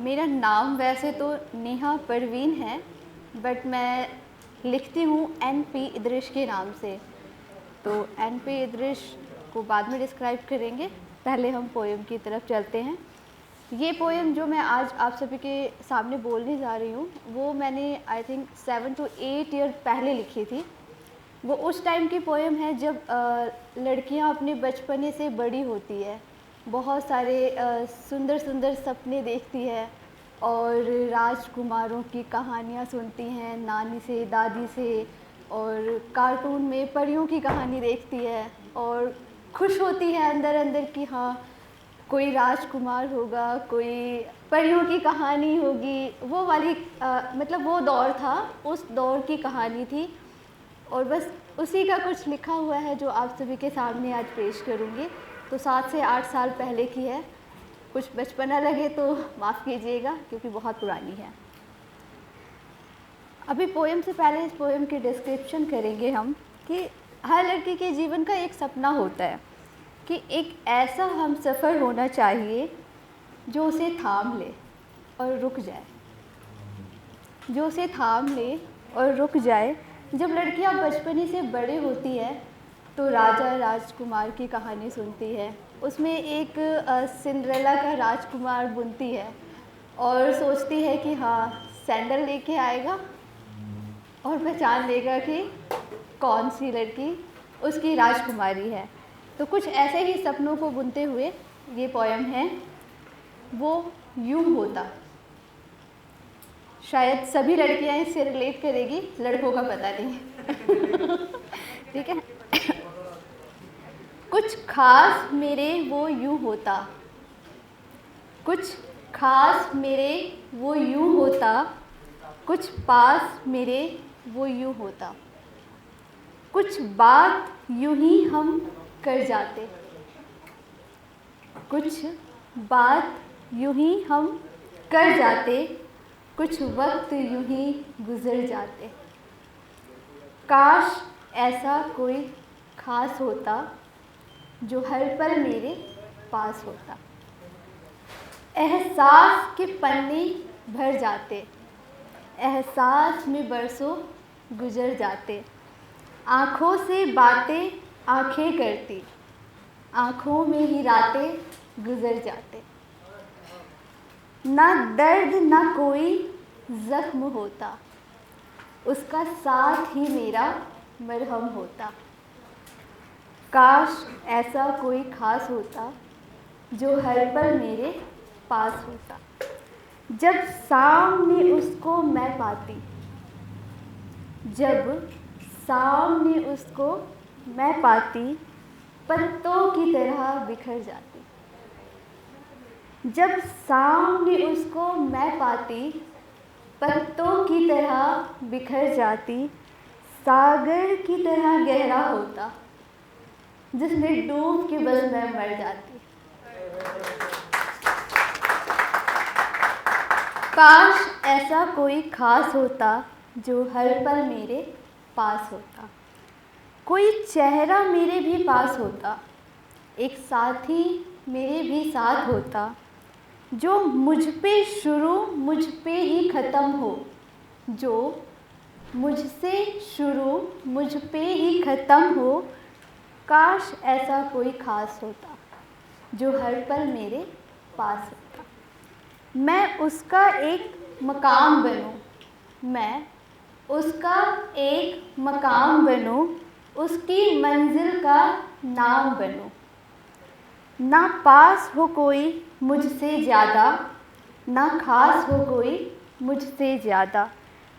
मेरा नाम वैसे तो नेहा परवीन है, बट मैं लिखती हूँ एन.पी. इद्रिश के नाम से। तो एन.पी. इद्रिश को बाद में डिस्क्राइब करेंगे, पहले हम पोएम की तरफ चलते हैं। ये पोएम जो मैं आज आप सभी के सामने बोलने जा रही हूँ, वो मैंने आई थिंक 7 to 8 ईयर पहले लिखी थी। वो उस टाइम की पोएम है जब लड़कियाँ अपने बचपने से बड़ी होती है, बहुत सारे सुंदर सुंदर सपने देखती है और राजकुमारों की कहानियाँ सुनती हैं नानी से, दादी से, और कार्टून में परियों की कहानी देखती है और खुश होती है अंदर अंदर कि हाँ कोई राजकुमार होगा, कोई परियों की कहानी होगी। वो वाली मतलब वो दौर था, उस दौर की कहानी थी और बस उसी का कुछ लिखा हुआ है जो आप सभी के सामने आज पेश करूँगी। तो 7 से 8 साल पहले की है, कुछ बचपना लगे तो माफ़ कीजिएगा क्योंकि बहुत पुरानी है। अभी पोएम से पहले इस पोएम की डिस्क्रिप्शन करेंगे हम कि हर लड़की के जीवन का एक सपना होता है कि एक ऐसा हम सफ़र होना चाहिए जो उसे थाम ले और रुक जाए, जो उसे थाम ले और रुक जाए। जब लड़कियां बचपने से बड़े होती है तो राजा राजकुमार की कहानी सुनती है, उसमें एक सिंड्रेला का राजकुमार बुनती है और सोचती है कि हाँ सैंडल लेके आएगा और पहचान लेगा कि कौन सी लड़की उसकी राजकुमारी है। तो कुछ ऐसे ही सपनों को बुनते हुए ये पोएम है, वो यूं होता। शायद सभी लड़कियां इससे रिलेट करेगी, लड़कों का पता नहीं। ठीक है। कुछ खास मेरे वो यूं होता, कुछ खास मेरे वो यूं होता, कुछ पास मेरे वो यूं होता, कुछ बात यूं ही हम कर जाते, कुछ बात यूं ही हम कर जाते, कुछ वक्त यूं ही गुजर जाते। काश ऐसा कोई खास होता जो हर पल मेरे पास होता। एहसास के पन्ने भर जाते, एहसास में बरसों गुजर जाते। आँखों से बातें आँखें करती, आँखों में ही रातें गुजर जाते। ना दर्द ना कोई ज़ख्म होता, उसका साथ ही मेरा मरहम होता। काश ऐसा कोई खास होता जो हर पल मेरे पास होता। जब सामने उसको मैं पाती, जब सामने उसको मैं पाती, पत्तों की तरह बिखर जाती। जब सामने उसको मैं पाती, पत्तों की तरह बिखर जाती। सागर की तरह गहरा होता जिसमें डूब के बस मैं मर जाती। काश ऐसा कोई खास होता जो हर पल मेरे पास होता। कोई चेहरा मेरे भी पास होता, एक साथी मेरे भी साथ होता, जो मुझ पे शुरू मुझ पे ही ख़त्म हो, जो मुझसे शुरू मुझ पे ही ख़त्म हो। काश ऐसा कोई ख़ास होता जो हर पल मेरे पास होता। मैं उसका एक मकाम बनूं, मैं उसका एक मकाम बनूं, उसकी मंजिल का नाम बनूं। ना पास हो कोई मुझसे ज़्यादा, ना खास हो कोई मुझसे ज़्यादा।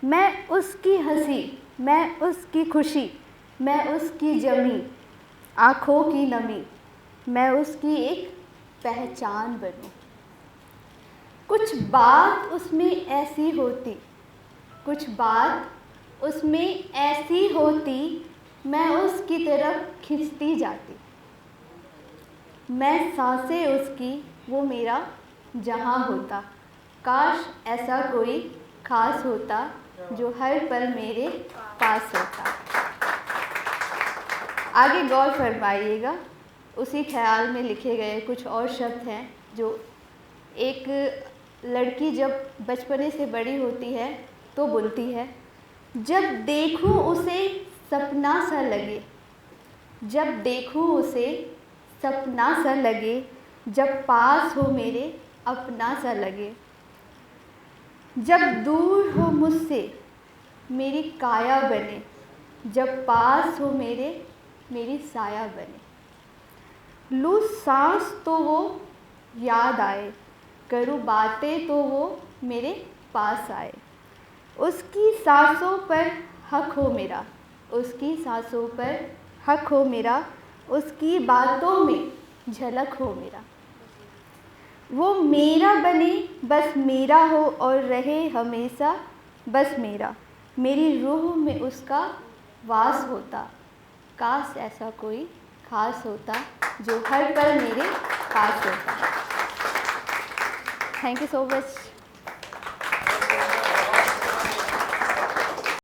मैं उसकी हंसी, मैं उसकी खुशी, मैं उसकी जमी आँखों की नमी, मैं उसकी एक पहचान बनूं। कुछ बात उसमें ऐसी होती, कुछ बात उसमें ऐसी होती, मैं उसकी तरफ खिंचती जाती। मैं सांसें उसकी, वो मेरा जहां होता। काश ऐसा कोई खास होता जो हर पल मेरे पास होता। आगे गौर फरमाइएगा, उसी ख्याल में लिखे गए कुछ और शब्द हैं जो एक लड़की जब बचपने से बड़ी होती है तो बोलती है, जब देखूं उसे सपना सा लगे, जब देखूं उसे सपना सा लगे, जब पास हो मेरे अपना सा लगे, जब दूर हो मुझसे मेरी काया बने, जब पास हो मेरे मेरी साया बने। लूँ सांस तो वो याद आए, करूँ बातें तो वो मेरे पास आए। उसकी सांसों पर हक हो मेरा, उसकी सांसों पर हक हो मेरा, उसकी बातों में झलक हो मेरा। वो मेरा बने बस मेरा हो और रहे हमेशा बस मेरा, मेरी रूह में उसका वास होता। काश ऐसा कोई खास होता जो हर पल मेरे पास होता। Thank you so much.